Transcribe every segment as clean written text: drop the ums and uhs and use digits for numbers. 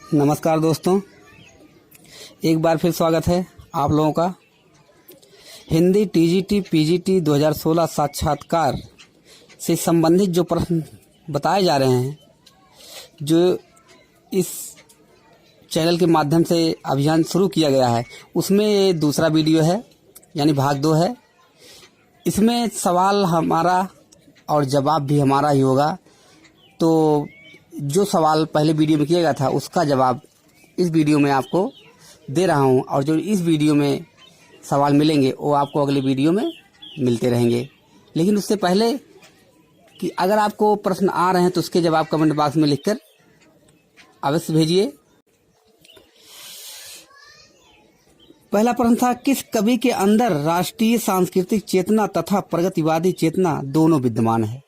नमस्कार दोस्तों, एक बार फिर स्वागत है आप लोगों का। हिंदी टीजीटी पीजीटी 2016 साक्षात्कार से संबंधित जो प्रश्न बताए जा रहे हैं, जो इस चैनल के माध्यम से अभियान शुरू किया गया है, उसमें ये दूसरा वीडियो है, यानी भाग 2 है। इसमें सवाल हमारा और जवाब भी हमारा ही होगा। तो जो सवाल पहले वीडियो में किया गया था उसका जवाब इस वीडियो में आपको दे रहा हूं, और जो इस वीडियो में सवाल मिलेंगे वो आपको अगले वीडियो में मिलते रहेंगे। लेकिन उससे पहले कि अगर आपको प्रश्न आ रहे हैं तो उसके जवाब कमेंट बॉक्स में लिखकर अवश्य भेजिए। पहला प्रश्न था, किस कवि के अंदर राष्ट्रीय सांस्कृतिक चेतना तथा प्रगतिवादी चेतना दोनों विद्यमान है?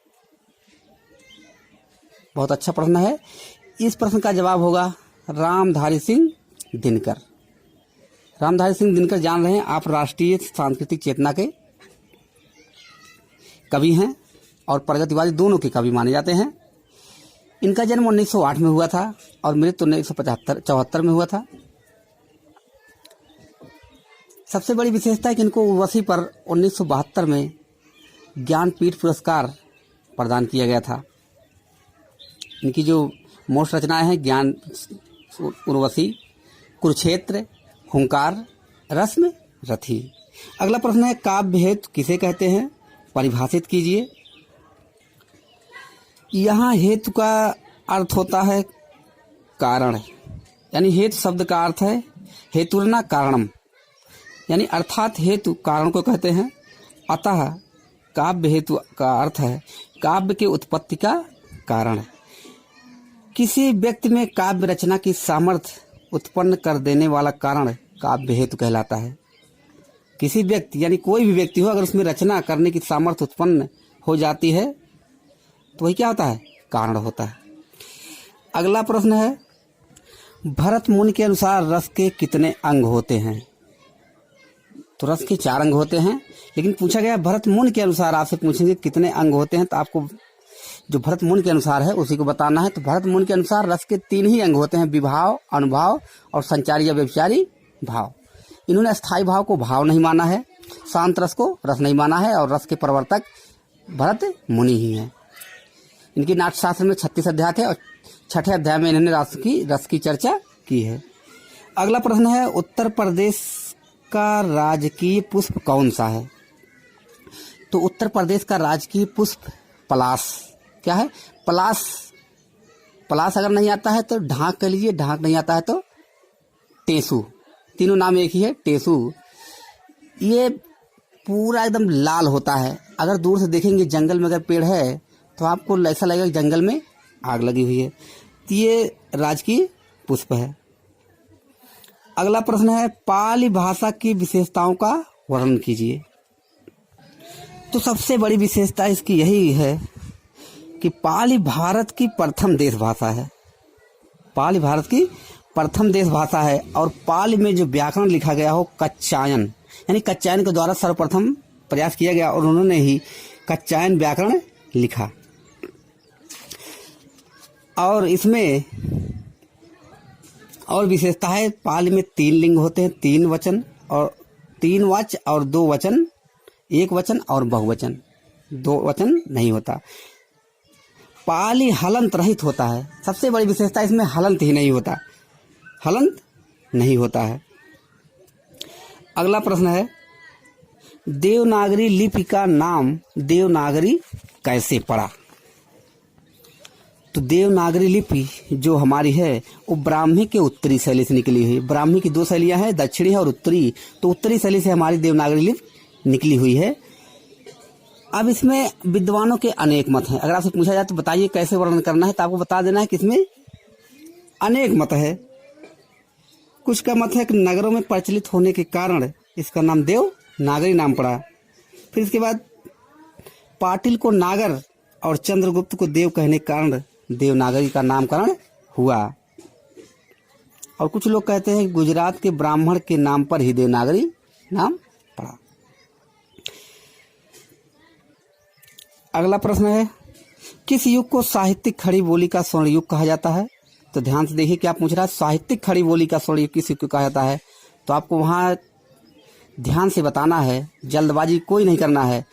बहुत अच्छा प्रश्न है। इस प्रश्न का जवाब होगा रामधारी सिंह दिनकर। रामधारी सिंह दिनकर जान रहे हैं आप, राष्ट्रीय सांस्कृतिक चेतना के कवि हैं और प्रगतिवादी दोनों के कवि माने जाते हैं। इनका जन्म 1908 में हुआ था और मृत्यु 1974 में हुआ था। सबसे बड़ी विशेषता है कि इनको उर्वशी पर 1972 में ज्ञानपीठ पुरस्कार प्रदान किया गया था। इनकी जो मोस्ट रचनाएं हैं, ज्ञान उर्वशी, कुरुक्षेत्र, हुंकार, रस्म, रथी। अगला प्रश्न है, काव्य हेतु किसे कहते हैं? परिभाषित कीजिए। यहाँ हेतु का अर्थ होता है कारण, यानी हेतु शब्द का अर्थ है हेतुर्ना कारणम, यानी अर्थात हेतु कारण को कहते हैं। अतः काव्य हेतु का अर्थ है काव्य के उत्पत्ति का कारण। किसी व्यक्ति में काव्य रचना की सामर्थ्य उत्पन्न कर देने वाला कारण काव्य हेतु कहलाता है। किसी व्यक्ति, यानी कोई भी व्यक्ति हो, अगर उसमें रचना करने की सामर्थ्य उत्पन्न हो जाती है तो वही क्या होता है? कारण होता है। अगला प्रश्न है, भरत मुनि के अनुसार रस के कितने अंग होते हैं? तो रस के 4 अंग होते हैं, लेकिन पूछा गया भरत मुनि के अनुसार, आपसे पूछेंगे कितने अंग होते हैं, तो आपको जो भरत मुनि के अनुसार है उसी को बताना है। तो भरत मुनि के अनुसार रस के 3 ही अंग होते हैं, विभाव, अनुभाव और संचारी या व्यभिचारी भाव। इन्होंने स्थायी भाव को भाव नहीं माना है, शांत रस को रस नहीं माना है, और रस के प्रवर्तक भरत मुनि ही हैं। इनके नाट्यशास्त्र में 36 अध्याय थे और 6ठे अध्याय में इन्होंने रस की चर्चा की है। अगला प्रश्न है, उत्तर प्रदेश का राजकीय पुष्प कौन सा है? तो उत्तर प्रदेश का राजकीय पुष्प पलाश। क्या है? पलाश। पलाश अगर नहीं आता है तो ढाक कह लीजिए, ढाक नहीं आता है तो टेसू। तीनों नाम एक ही है, टेसू। ये पूरा एकदम लाल होता है। अगर दूर से देखेंगे जंगल में अगर पेड़ है तो आपको ऐसा लगेगा कि जंगल में आग लगी हुई है। तो ये राजकीय पुष्प है। अगला प्रश्न है, पाली भाषा की विशेषताओं का वर्णन कीजिए। तो सबसे बड़ी विशेषता इसकी यही है कि पाली भारत की प्रथम देश भाषा है। पाली भारत की प्रथम देश भाषा है, और पाली में जो व्याकरण लिखा गया हो कच्चायन, यानी कच्चायन के द्वारा सर्वप्रथम प्रयास किया गया और उन्होंने ही कच्चायन व्याकरण लिखा। और इसमें और विशेषता है, पाली में 3 लिंग होते हैं, 3 वचन और 3 वाच और 2 वचन, 1 वचन और बहुवचन, 2 वचन नहीं होता। पाली हलंत रहित होता है। सबसे बड़ी विशेषता इसमें हलंत ही नहीं होता, हलंत नहीं होता है। अगला प्रश्न है, देवनागरी लिपि का नाम देवनागरी कैसे पड़ा? तो देवनागरी लिपि जो हमारी है वो ब्राह्मी के उत्तरी शैली से निकली हुई। ब्राह्मी की 2 शैलियां हैं, दक्षिणी है और उत्तरी। तो उत्तरी शैली से हमारी देवनागरी लिपि निकली हुई है। अब इसमें विद्वानों के अनेक मत हैं। अगर आपसे पूछा जाए तो बताइए कैसे वर्णन करना है, तो आपको बता देना है कि इसमें अनेक मत है। कुछ का मत है कि नगरों में प्रचलित होने के कारण इसका नाम देवनागरी नाम पड़ा। फिर इसके बाद पाटिल को नागर और चंद्रगुप्त को देव कहने के कारण देवनागरी का नामकरण हुआ। और कुछ लोग कहते हैं कि गुजरात के ब्राह्मण के नाम पर ही देवनागरी नाम पड़ा। अगला प्रश्न है, किस युग को साहित्यिक खड़ी बोली का स्वर्ण युग कहा जाता है? तो ध्यान से देखिए क्या पूछ रहा है, साहित्यिक खड़ी बोली का स्वर्ण युग किस युग को कहा जाता है। तो आपको वहाँ ध्यान से बताना है, जल्दबाजी कोई नहीं करना है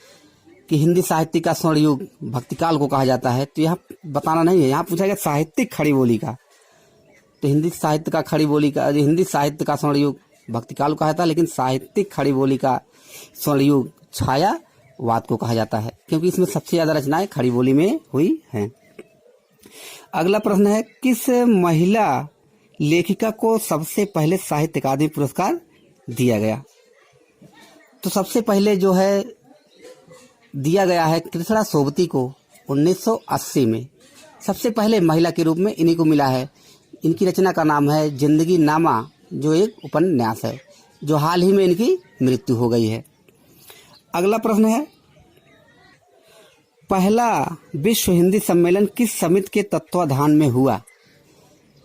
कि हिंदी साहित्य का स्वर्ण युग भक्तिकाल को कहा जाता है। तो यहाँ बताना नहीं है, यहाँ पूछा गया साहित्यिक खड़ी बोली का। तो हिंदी साहित्य का खड़ी बोली का, हिंदी साहित्य का स्वर्ण युग भक्तिकाल को कहा जाता है, लेकिन साहित्यिक खड़ी बोली का स्वर्ण युग छायावाद को कहा जाता है, क्योंकि इसमें सबसे ज्यादा रचनाएं खड़ी बोली में हुई हैं। अगला प्रश्न है, किस महिला लेखिका को सबसे पहले साहित्य अकादमी पुरस्कार दिया गया। तो सबसे पहले जो है दिया गया है कृष्णा सोबती को 1980 में, सबसे पहले महिला के रूप में इन्हीं को मिला है। इनकी रचना का नाम है जिंदगी नामा, जो एक उपन्यास है, जो हाल ही में इनकी मृत्यु हो गई है। अगला प्रश्न है, पहला विश्व हिंदी सम्मेलन किस समिति के तत्वाधान में हुआ।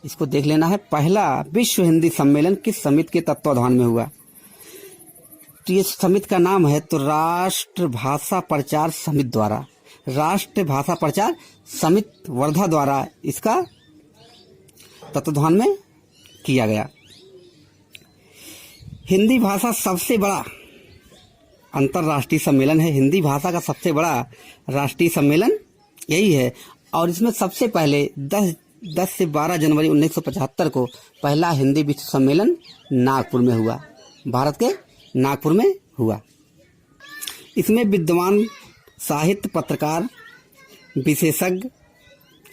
इसको देख लेना है, पहला विश्व हिंदी सम्मेलन किस समिति के तत्वाधान में हुआ। तो ये समिति का नाम है तो राष्ट्र भाषा प्रचार समिति द्वारा, राष्ट्र भाषा प्रचार समिति वर्धा द्वारा इसका तत्वाधान में किया गया। हिंदी भाषा सबसे बड़ा अंतर्राष्ट्रीय सम्मेलन है, हिंदी भाषा का सबसे बड़ा राष्ट्रीय सम्मेलन यही है। और इसमें सबसे पहले 10 से 12 जनवरी 1975 को पहला हिंदी विश्व सम्मेलन नागपुर में हुआ, भारत के नागपुर में हुआ। इसमें विद्वान, साहित्य, पत्रकार, विशेषज्ञ,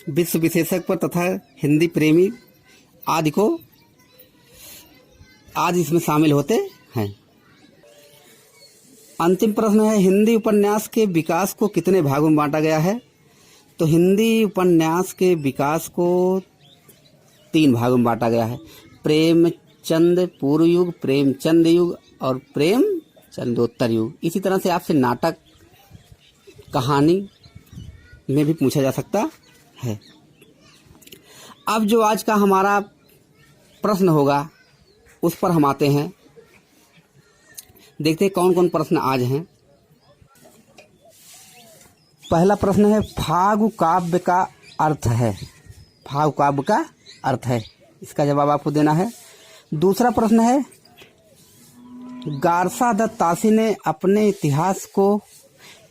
विश्व विशेषज्ञ पर तथा हिंदी प्रेमी आदि इसमें शामिल होते हैं। अंतिम प्रश्न है, हिंदी उपन्यास के विकास को कितने भागों में बांटा गया है। तो हिंदी उपन्यास के विकास को 3 भागों में बांटा गया है, प्रेमचंद पूर्व युग, प्रेमचंद युग और प्रेमचंदोत्तर युग। इसी तरह से आपसे नाटक, कहानी में भी पूछा जा सकता है। अब जो आज का हमारा प्रश्न होगा उस पर हम आते हैं, देखते हैं कौन कौन प्रश्न आज हैं। पहला प्रश्न है, फागु काव्य का अर्थ है। फागु काव्य का अर्थ है, इसका जवाब आपको देना है। दूसरा प्रश्न है, गारसा द तासी ने अपने इतिहास को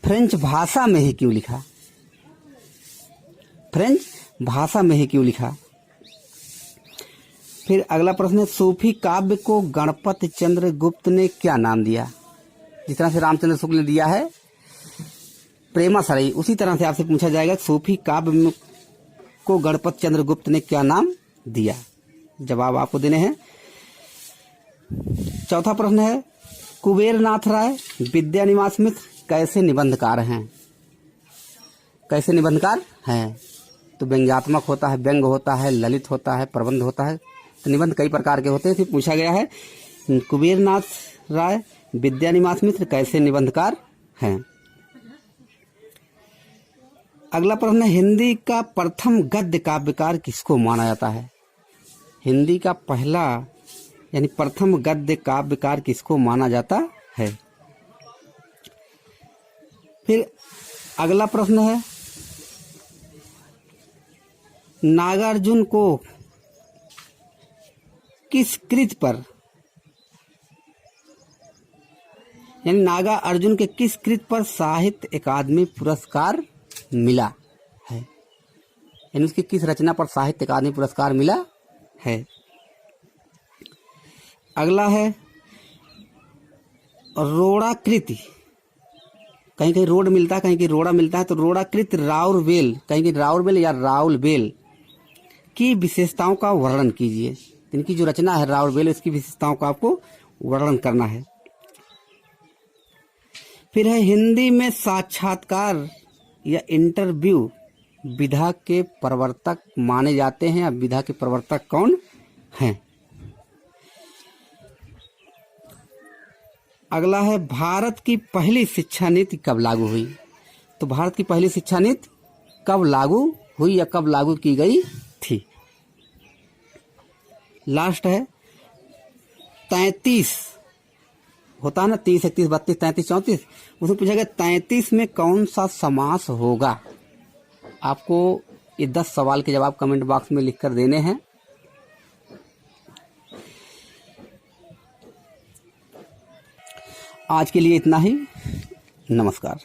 फ्रेंच भाषा में ही क्यों लिखा। फ्रेंच भाषा में ही क्यों लिखा। फिर अगला प्रश्न है, सूफी काव्य को गणपति चंद्र गुप्त ने क्या नाम दिया। जिस तरह से रामचंद्र शुक्ल ने दिया है प्रेमाश्रयी, उसी तरह से आपसे पूछा जाएगा सूफी काव्य को गणपति चंद्र गुप्त ने क्या नाम दिया। जवाब आपको देने हैं। चौथा प्रश्न है, कुबेरनाथ राय विद्यानिवास मित्र कैसे निबंधकार हैं। कैसे निबंधकार हैं। तो व्यंग्यात्मक होता है, व्यंग होता है, ललित होता है, प्रबंध होता है। तो निबंध कई प्रकार के होते हैं। फिर पूछा गया है, कुबेरनाथ राय विद्यानिवास मित्र कैसे निबंधकार हैं। अगला प्रश्न है, हिंदी का प्रथम गद्य काव्यकार किसको माना जाता है। हिंदी का पहला यानी प्रथम गद्य काव्यकार किसको माना जाता है। फिर अगला प्रश्न है, नागार्जुन को किस कृत पर यानी नागा अर्जुन के किस कृत पर साहित्य अकादमी पुरस्कार मिला है। यानी उसकी किस रचना पर साहित्य अकादमी पुरस्कार मिला है। अगला है, रोड़ाकृति, कहीं कहीं रोड मिलता है, कहीं कहीं रोड़ा मिलता है। तो रोड़ाकृत राउरबेल, कहीं कहीं राउरबेल या राउलबेल की विशेषताओं का वर्णन कीजिए। इनकी जो रचना है राउरबेल, इसकी विशेषताओं का आपको वर्णन करना है। फिर है, हिंदी में साक्षात्कार या इंटरव्यू विधा के प्रवर्तक माने जाते हैं या विधा के प्रवर्तक कौन हैं। अगला है, भारत की पहली शिक्षा नीति कब लागू हुई। तो भारत की पहली शिक्षा नीति कब लागू हुई या कब लागू की गई थी। लास्ट है, 33 होता है ना, 30, 31, 32, 33, 34, उसमें पूछा गया 33 में कौन सा समास होगा। आपको ये 10 सवाल के जवाब कमेंट बॉक्स में लिखकर देने हैं। आज के लिए इतना ही। नमस्कार।